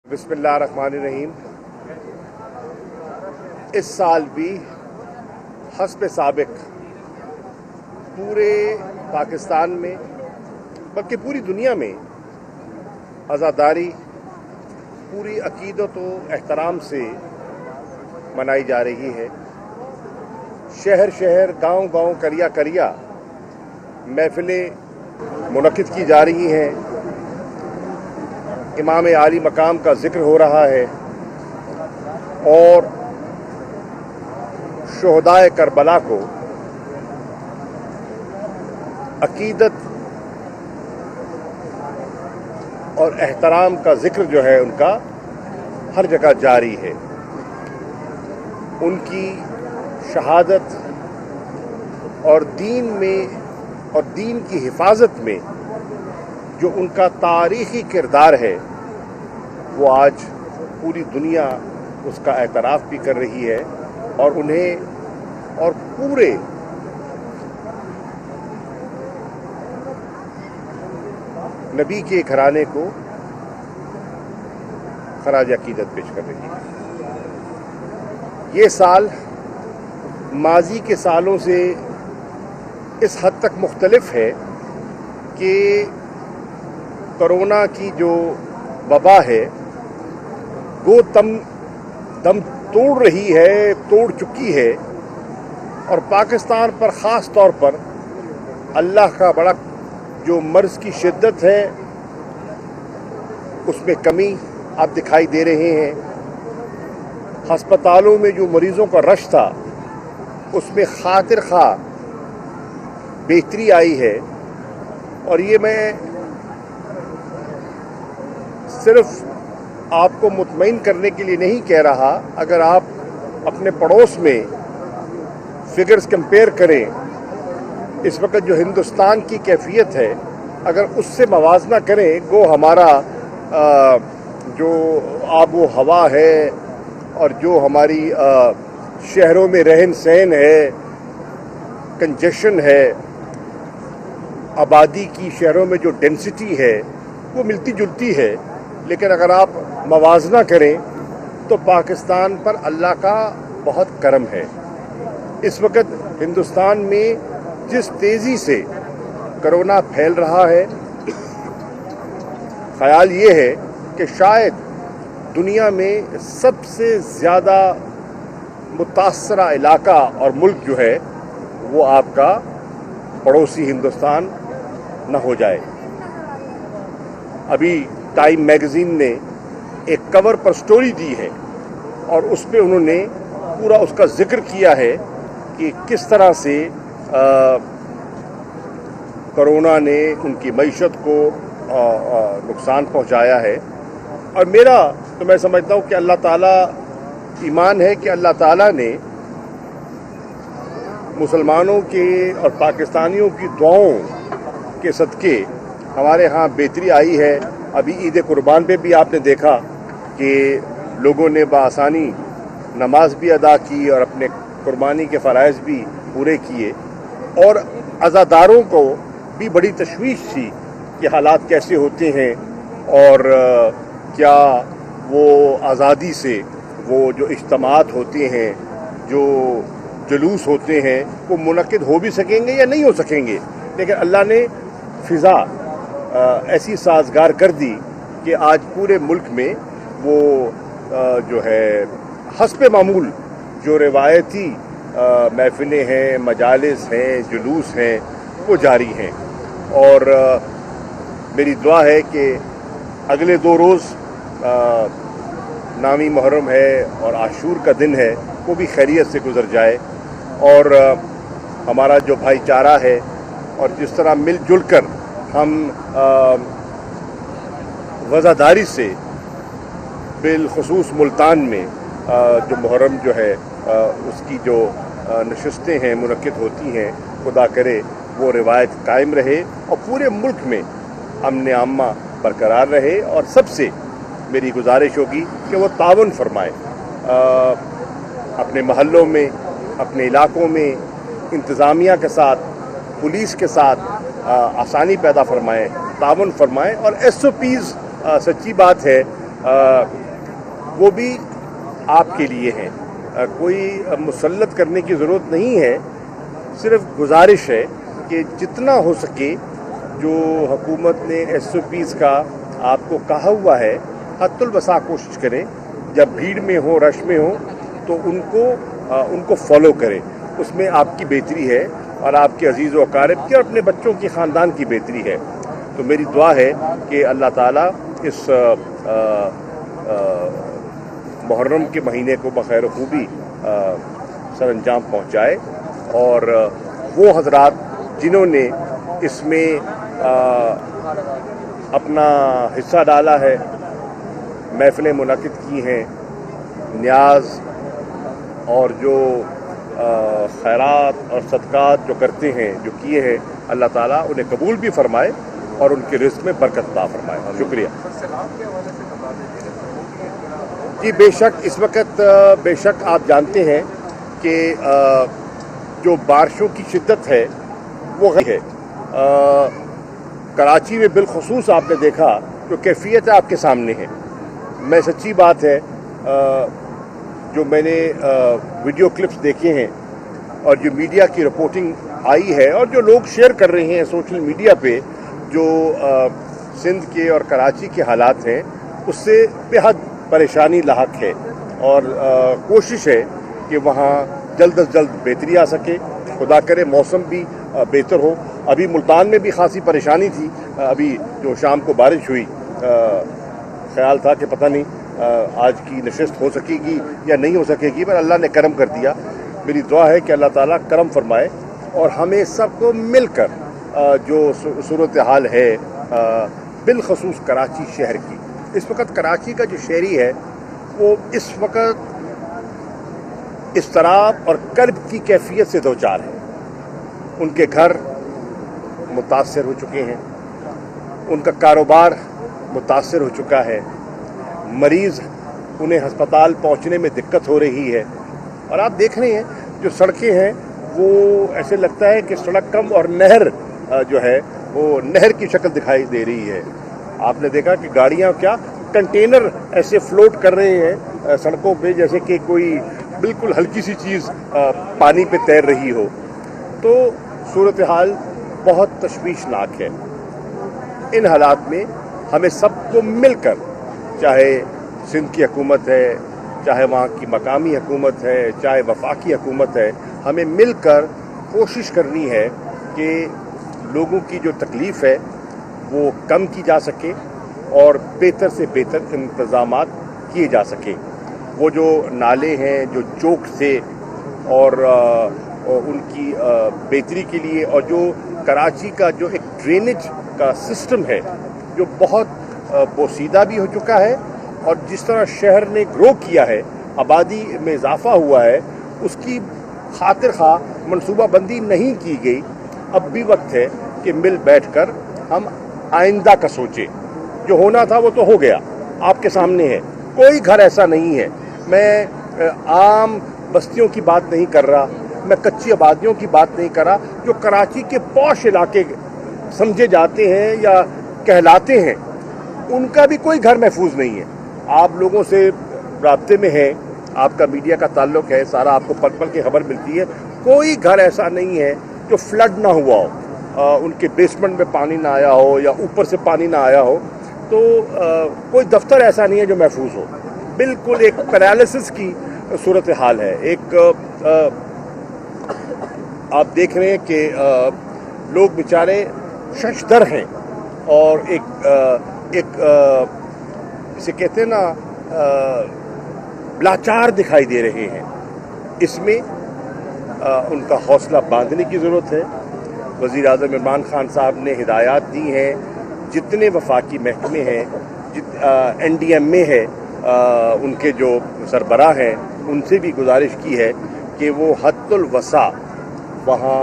बिस्मिल्लाहिर्रहमानिर्रहीम। इस साल भी हस्ब साबिक पूरे पाकिस्तान में बल्कि पूरी दुनिया में आज़ादारी पूरी अकीदत व एहतराम से मनाई जा रही है। शहर शहर गांव गांव करिया करिया महफिलें मुनक्किद की जा रही हैं। इमाम आली मकाम का जिक्र हो रहा है और शुहदाए करबला को अकीदत और एहतराम का जिक्र जो है उनका हर जगह जारी है। उनकी शहादत और दीन में और दीन की हिफाजत में जो उनका तारीख़ी किरदार है वो आज पूरी दुनिया उसका एतराफ़ भी कर रही है और उन्हें और पूरे नबी के घराने को खराज अकीदत पेश कर रही है। ये साल माजी के सालों से इस हद तक मुख्तलिफ है कि कोरोना की जो वबा है वो दम तोड़ रही है, तोड़ चुकी है और पाकिस्तान पर ख़ास तौर पर अल्लाह का बड़ा जो मर्ज़ की शिद्दत है उसमें कमी आप दिखाई दे रहे हैं। हस्पतालों में जो मरीज़ों का रश था उसमें खातिर खा बेहतरी आई है। और ये मैं सिर्फ आपको मुतमईन करने के लिए नहीं कह रहा, अगर आप अपने पड़ोस में फिगर्स कंपेयर करें, इस वक्त जो हिंदुस्तान की कैफियत है अगर उससे मवाजना करें, वो हमारा जो आबो हवा है और जो हमारी शहरों में रहन सहन है, कंजेशन है, आबादी की शहरों में जो डेंसिटी है वो मिलती जुलती है। लेकिन अगर आप मवाजना करें तो पाकिस्तान पर अल्लाह का बहुत करम है। इस वक्त हिंदुस्तान में जिस तेज़ी से कोरोना फैल रहा है, ख्याल ये है कि शायद दुनिया में सबसे ज़्यादा मुतासरा इलाका और मुल्क जो है वो आपका पड़ोसी हिंदुस्तान न हो जाए। अभी टाइम मैगज़ीन ने एक कवर पर स्टोरी दी है और उस पे उन्होंने पूरा उसका जिक्र किया है कि किस तरह से कोरोना ने उनकी मईशत को नुकसान पहुंचाया है। और मेरा तो मैं समझता हूँ कि अल्लाह ताला ईमान है कि अल्लाह ताला ने मुसलमानों के और पाकिस्तानियों की दुआओं के सदके हमारे यहाँ बेहतरी आई है। अभी ईद कुर्बान पे भी आपने देखा कि लोगों ने बआसानी नमाज भी अदा की और अपने कुर्बानी के फ़राइज़ भी पूरे किए। और अज़ादारों को भी बड़ी तशवीश थी कि हालात कैसे होते हैं और क्या वो आज़ादी से वो जो इज्तिमात होते हैं, जो जुलूस होते हैं, वो मुनक्किद हो भी सकेंगे या नहीं हो सकेंगे। लेकिन अल्लाह ने फ़िज़ा ऐसी साजगार कर दी कि आज पूरे मुल्क में वो जो है हस्ब मामूल जो रिवायती महफिलें हैं, मजालिस हैं, जुलूस हैं, वो जारी हैं। और मेरी दुआ है कि अगले 2 रोज़ नामी मुहर्रम है और आशूर का दिन है, वो भी खैरियत से गुजर जाए और हमारा जो भाईचारा है और जिस तरह मिलजुल कर हम वज़ादारी से बिलखुसूस मुल्तान में जो मुहर्रम जो है उसकी जो नशिस्तें हैं मुनक्किद होती हैं, खुदा करे वो रिवायत कायम रहे और पूरे मुल्क में अमन आम्मा बरकरार रहे। और सबसे मेरी गुजारिश होगी कि वो तावन फरमाए, अपने महल्लों में, अपने इलाकों में इंतज़ामिया के साथ, पुलिस के साथ आसानी पैदा फरमाएँ, तावन फरमाएँ। और SOPs सच्ची बात है वो भी आपके लिए हैं। कोई मुसल्लत करने की ज़रूरत नहीं है, सिर्फ गुजारिश है कि जितना हो सके जो हुकूमत ने SOPs का आपको कहा हुआ है, हद्दुल वसा कोशिश करें। जब भीड़ में हो, रश में हो, तो उनको फॉलो करें। उसमें आपकी बेहतरी है और आपके अजीज़ व अकारिब की और अपने बच्चों की ख़ानदान की बेहतरी है। तो मेरी दुआ है कि अल्लाह ताला इस मुहर्रम के महीने को बखैर खूबी सरअंजाम पहुँचाए, और वो हजरात जिन्होंने इसमें अपना हिस्सा डाला है, महफिलें मुनक़िद की हैं, न्याज और जो खैरात और सदक़ात जो करते हैं, जो किए हैं, अल्लाह ताला उन्हें कबूल भी फरमाए और उनके रिज़्क़ में बरकत अता फरमाए। शुक्रिया जी। बेशक इस वक्त बेशक आप जानते हैं कि जो बारिशों की शिद्दत है वो है। कराची में बिलखुसूस आपने देखा जो कैफियत आपके सामने है। मैं सच्ची बात है, जो मैंने वीडियो क्लिप्स देखे हैं और जो मीडिया की रिपोर्टिंग आई है और जो लोग शेयर कर रहे हैं सोशल मीडिया पे, जो सिंध के और कराची के हालात हैं, उससे बेहद परेशानी लाहक है। और कोशिश है कि वहाँ जल्द अज जल्द बेहतरी आ सके, खुदा करे मौसम भी बेहतर हो। अभी मुल्तान में भी खासी परेशानी थी, अभी जो शाम को बारिश हुई, ख्याल था कि पता नहीं आज की नशिस्त हो सकेगी या नहीं हो सकेगी, पर अल्लाह ने करम कर दिया। मेरी दुआ है कि अल्लाह ताला करम फरमाए और हमें सबको मिलकर जो सूरत हाल है बिलखसूस कराची शहर की, इस वक्त कराची का जो शहरी है वो इस वक्त इस्तराब और कर्ब की कैफियत से दो चार है। उनके घर मुतासर हो चुके हैं, उनका कारोबार मुतासर हो चुका है, मरीज़ उन्हें हस्पताल पहुंचने में दिक्कत हो रही है। और आप देख रहे हैं जो सड़कें हैं वो ऐसे लगता है कि सड़क कम और नहर जो है वो नहर की शक्ल दिखाई दे रही है। आपने देखा कि गाड़ियां क्या कंटेनर ऐसे फ्लोट कर रहे हैं सड़कों पे, जैसे कि कोई बिल्कुल हल्की सी चीज़ पानी पे तैर रही हो। तो सूरत हाल बहुत तशवीशनाक है। इन हालात में हमें सबको मिलकर, चाहे सिंध की हुकूमत है, चाहे वहाँ की मकामी हुकूमत है, चाहे वफाकी हुकूमत है, हमें मिलकर कोशिश करनी है कि लोगों की जो तकलीफ़ है वो कम की जा सके और बेहतर से बेहतर इंतज़ामात किए जा सके। वो जो नाले हैं जो चौक से और उनकी बेहतरी के लिए, और जो कराची का जो एक ड्रेनेज का सिस्टम है जो बहुत बोसीदा भी हो चुका है, और जिस तरह शहर ने ग्रो किया है, आबादी में इजाफा हुआ है, उसकी खातिर खा मनसूबा बंदी नहीं की गई। अब भी वक्त है कि मिल बैठकर हम आइंदा का सोचें। जो होना था वो तो हो गया, आपके सामने है। कोई घर ऐसा नहीं है, मैं आम बस्तियों की बात नहीं कर रहा, मैं कच्ची आबादियों की बात नहीं कर रहा, जो कराची के पॉश इलाके समझे जाते हैं या कहलाते हैं, उनका भी कोई घर महफूज नहीं है। आप लोगों से राब्ते में है, आपका मीडिया का ताल्लुक है, सारा आपको पल पल की खबर मिलती है। कोई घर ऐसा नहीं है जो फ्लड ना हुआ हो, उनके बेसमेंट में पानी ना आया हो या ऊपर से पानी ना आया हो। तो कोई दफ्तर ऐसा नहीं है जो महफूज हो। बिल्कुल एक पैरालिसिस की सूरत हाल है। एक आप देख रहे हैं कि लोग बेचारे शशदर हैं और एक इसे कहते हैं ना लाचार दिखाई दे रहे हैं। इसमें उनका हौसला बांधने की ज़रूरत है। वज़ीर आज़म इमरान खान साहब ने हिदायत दी हैं, जितने वफाकी महकमे हैं, NDM में है, उनके जो सरबराह हैं, उनसे भी गुजारिश की है कि वो हद्दुल वसा वहाँ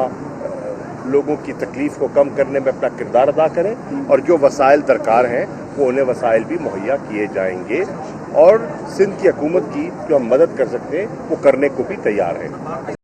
लोगों की तकलीफ़ को कम करने में अपना किरदार अदा करें, और जो वसाइल दरकार हैं वो उन्हें वसाइल भी मुहैया किए जाएंगे, और सिंध की हुकूमत की जो हम मदद कर सकते हैं वो करने को भी तैयार हैं।